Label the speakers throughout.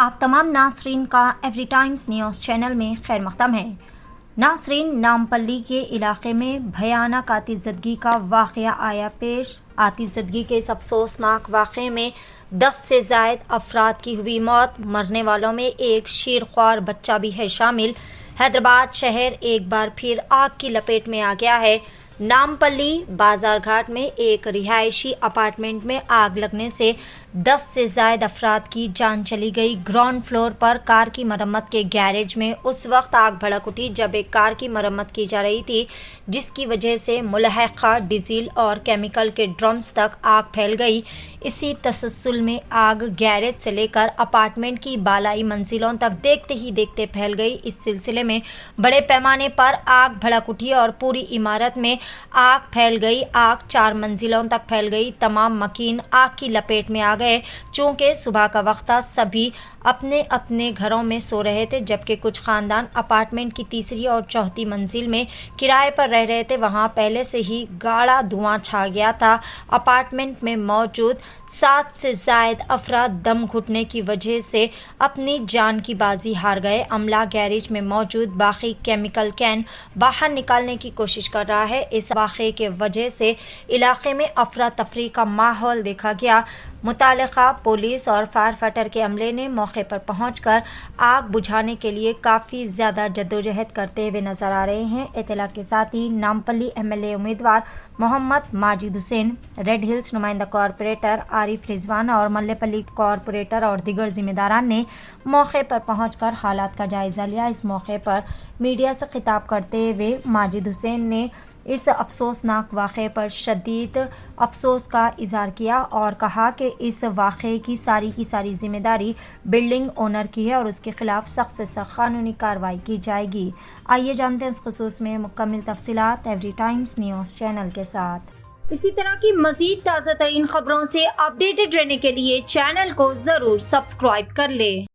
Speaker 1: आप तमाम नासरीन का एवरी टाइम्स न्यूज़ चैनल में खैर मक़दम है। नासरीन, नामपल्ली के इलाके में भयानक आतिशज़दगी का वाक़या आया पेश। आतिशज़दगी के इस अफसोसनाक वाक़े में 10 से ज़ायद अफराद की हुई मौत। मरने वालों में एक शीरख्वार बच्चा भी है शामिल। हैदराबाद शहर एक बार फिर आग की लपेट में आ गया है। नामपल्ली बाजार घाट में एक रिहायशी अपार्टमेंट में आग लगने से 10 से ज़ायद अफराद की जान चली गई। ग्राउंड फ्लोर पर कार की मरम्मत के गैरेज में उस वक्त आग भड़क उठी जब एक कार की मरम्मत की जा रही थी, जिसकी वजह से मुलहक़ा डीजल और केमिकल के ड्रम्स तक आग फैल गई। इसी तसलसल में आग गैरेज से लेकर अपार्टमेंट की बालाई मंजिलों तक देखते ही देखते फैल गई। इस सिलसिले में बड़े पैमाने पर आग भड़क उठी और पूरी इमारत में आग फैल गई। आग 4 मंजिलों तक फैल गई। तमाम मकीन आग की लपेट में आ गए। चूँकि सुबह का वक्त था, सभी अपने अपने घरों में सो रहे थे, जबकि कुछ ख़ानदान अपार्टमेंट की तीसरी और चौथी मंजिल में किराए पर रह रहे थे। वहाँ पहले से ही गाढ़ा धुआं छा गया था। अपार्टमेंट में मौजूद 7 से ज़ायद अफराद दम घुटने की वजह से अपनी जान की बाजी हार गए। अमला गैरेज में मौजूद बाकी केमिकल कैन बाहर निकालने की कोशिश कर रहा है। इस वाक़े के वजह से इलाके में अफरा तफरी का माहौल देखा गया। मुतालिका पुलिस और फायर फाइटर के अमले ने मौके पर पहुंचकर आग बुझाने के लिए काफ़ी ज़्यादा जद्दोजहद करते हुए नजर आ रहे हैं। इत्तला के साथ ही नामपल्ली MLA उम्मीदवार मोहम्मद माजिद हुसैन, रेड हिल्स नुमाइंदा कॉरपोरेटर आरिफ रिजवान और मल्लेपल्ली कॉरपोरेटर और दीगर जिम्मेदारान ने मौके पर पहुंचकर हालात का जायज़ा लिया। इस मौके पर मीडिया से खिताब करते हुए माजिद हुसैन ने इस अफसोसनाक वाक़े पर शदीद अफसोस का इज़हार किया और कहा कि इस वाक़े की सारी ज़िम्मेदारी बिल्डिंग ओनर की है और उसके ख़िलाफ़ सख्त से सख्त कानूनी कार्रवाई की जाएगी। आइए जानते हैं इस खुसूस में मुकम्मल तफसीलात एवरी टाइम्स न्यूज़ चैनल के साथ। इसी तरह की मज़ीद ताज़ा तरीन ख़बरों से अपडेटेड रहने के लिए चैनल को ज़रूर सब्सक्राइब कर लें।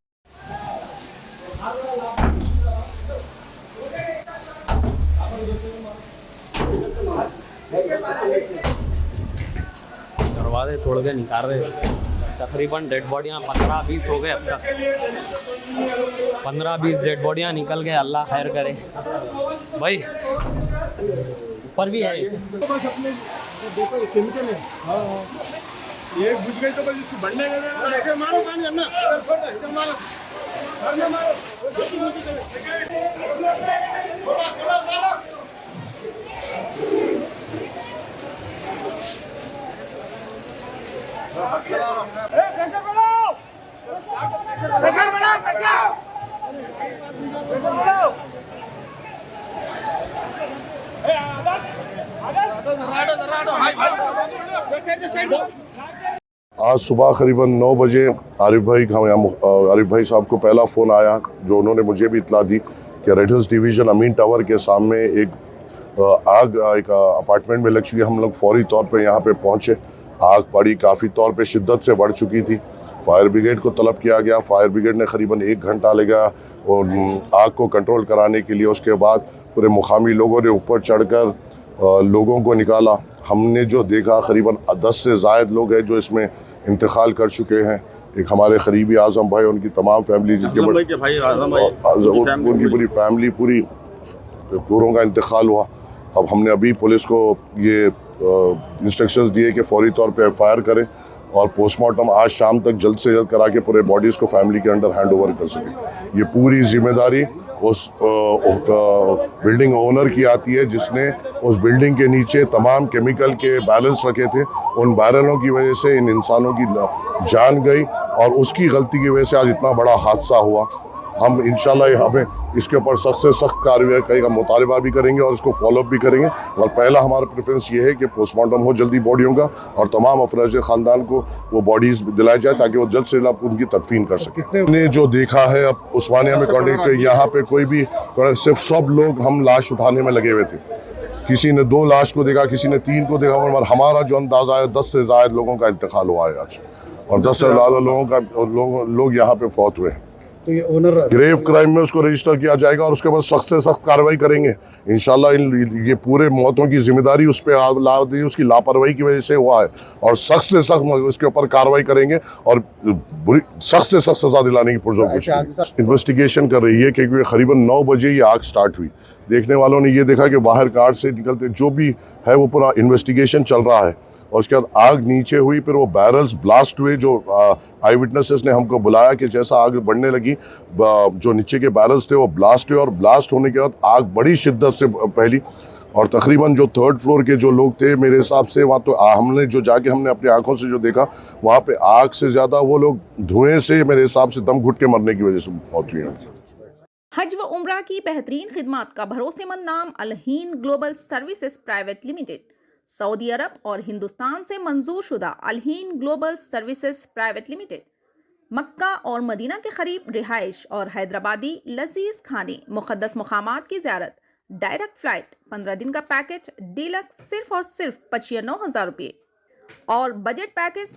Speaker 2: दरवाजे तोड़ के निकाल रहे। तकरीबन डेड बॉडियाँ 15-20 हो गए अब तक। 15-20 डेड बॉडियाँ निकल गए। अल्लाह खैर करे। भाई ऊपर भी है।
Speaker 3: ये बुझ गई तो बस इसको बढ़ने लगे। मारो पानी अन्ना मारो प्रेशर बढ़ाओ
Speaker 4: आज सुबह करीबन 9 बजे आरिफ भाई साहब को पहला फ़ोन आया, जो उन्होंने मुझे भी इतला दी कि रेड हिल्स डिवीज़न अमीन टावर के सामने आग एक अपार्टमेंट में लग चुकी है। हम लोग फौरी तौर पे यहाँ पे पहुँचे। आग पड़ी काफ़ी तौर पे शिद्दत से बढ़ चुकी थी। फायर ब्रिगेड को तलब किया गया। फायर ब्रिगेड ने करीबन 1 घंटा लगा और आग को कंट्रोल कराने के लिए। उसके बाद पूरे मुकामी लोगों ने ऊपर चढ़कर लोगों को निकाला। हमने जो देखा करीबन 10 से ज़ायद लोग हैं जो इसमें इंतकाल कर चुके हैं। एक हमारे करीबी आज़म भाई, उनकी तमाम फैमिली, उनकी पूरी फैमिली पूरों का इंतकाल हुआ। अब हमने अभी पुलिस को ये इंस्ट्रक्शंस दिए कि फौरी तौर पे FIR करें और पोस्टमार्टम आज शाम तक जल्द से जल्द करा के पूरे बॉडीज़ को फैमिली के अंडर हैंड ओवर कर सकें। ये पूरी जिम्मेदारी उस बिल्डिंग ओनर की आती है, जिसने उस बिल्डिंग के नीचे तमाम केमिकल के बैरल्स रखे थे। उन बैरलों की वजह से इन इंसानों की जान गई और उसकी गलती की वजह से आज इतना बड़ा हादसा हुआ। हम इंशाल्लाह हमें इसके ऊपर सख्त से सख्त कार्रवाई का मुतालबा भी करेंगे और इसको फॉलोअप भी करेंगे। और पहला हमारा प्रेफरेंस ये है कि पोस्टमार्टम हो जल्दी बॉडियों का और तमाम अफराज ख़ानदान को वो बॉडीज़ दिलाई जाए ताकि वो जल्द से जल्द उनकी तदफीन कर सकें। हमने जो देखा है अब उस्मानिया में कॉर्डिनेट, यहाँ पे कोई भी सिर्फ सब लोग हम लाश उठाने में लगे हुए थे। किसी ने 2 लाश को देखा, किसी ने 3 को देखा, और हमारा जो अंदाज़ा है 10 से ज़ायद लोगों का इंतकाल हुआ है आज और 10 से ज़्यादा लोग यहाँ पे फौत हुए हैं।
Speaker 3: तो ये ओनर
Speaker 4: ग्रेव क्राइम में उसको रजिस्टर किया जाएगा और उसके बाद सख्त से सख्त कार्रवाई करेंगे इंशाल्लाह। ये पूरे मौतों की जिम्मेदारी उस पर उसकी लापरवाही की वजह से हुआ है और सख्त से सख्त उसके ऊपर कार्रवाई करेंगे और सख्त से सख्त सजा दिलाने की पुरजोर इन्वेस्टिगेशन कर रही है, क्योंकि करीबन 9 बजे ये आग स्टार्ट हुई। देखने वालों ने ये देखा कि बाहर कार से निकलते जो भी है वो पूरा इन्वेस्टिगेशन चल रहा है और उसके बाद आग नीचे हुई, फिर वो बैरल्स ब्लास्ट हुए। जो आई विटनेसेस ने हमको बुलाया कि जैसा आग बढ़ने लगी जो नीचे के बैरल्स थे वो ब्लास्ट हुए और ब्लास्ट होने के बाद आग बड़ी शिद्दत से फैली और तकरीबन जो 3rd फ्लोर के जो लोग थे मेरे हिसाब से वहाँ तो हमने अपनी आंखों से जो देखा वहाँ पे आग से ज़्यादा वो लोग धुएं से मेरे हिसाब से दम घुट के मरने की वजह से मौत हुई है।
Speaker 5: हज व उम्रा की बेहतरीन खिदमत का भरोसेमंद नाम Alheen global services private limited, सऊदी अरब और हिंदुस्तान से मंजूर शुदा Alheen global services private limited मक्का और मदीना के करीब रिहाइश और हैदराबादी लजीज खाने, मुक़द्दस मुकामात की ज़ियारत, डायरेक्ट फ़्लाइट, 15 दिन का पैकेज डीलक्स सिर्फ और सिर्फ 95,000 रुपये और बजट पैकेज